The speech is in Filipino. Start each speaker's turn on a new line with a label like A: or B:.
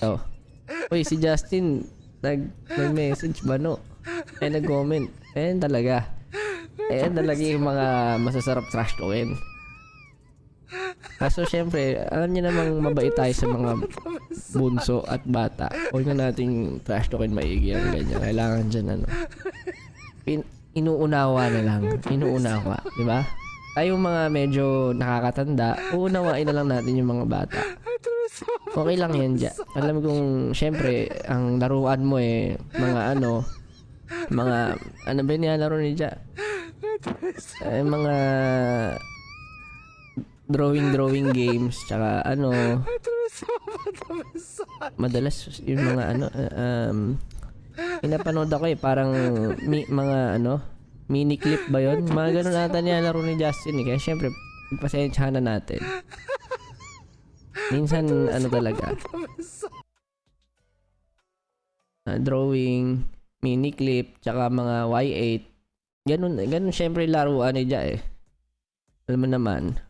A: Oh. Uy, si Justin, nag-message ba no? Nag-comment. Ayan talaga. Ayan talaga yung mga masasarap trash talkin. Kaso syempre, alam niyo namang mabait tayo sa mga bunso at bata. Huwag na nating trash talkin maigi ang ganyan. Kailangan dyan inuunawa na lang. Inuunawa, di ba? Tayong mga medyo nakakatanda, uunawain na lang natin yung mga bata. Okay lang yan dyan. Alam kong, syempre, ang laruan mo mga ano ba nilalaro ni dyan? Mga drawing games, tsaka madalas yung mga pinapanood ako parang mga mini clip ba yun? Mga ganun ata nilalaro ni Justin kaya syempre, pasensyahan na natin. Minsan, talaga. Drawing, mini clip, tsaka mga Y8. Ganun syempre laruan ni Ja Alam mo naman.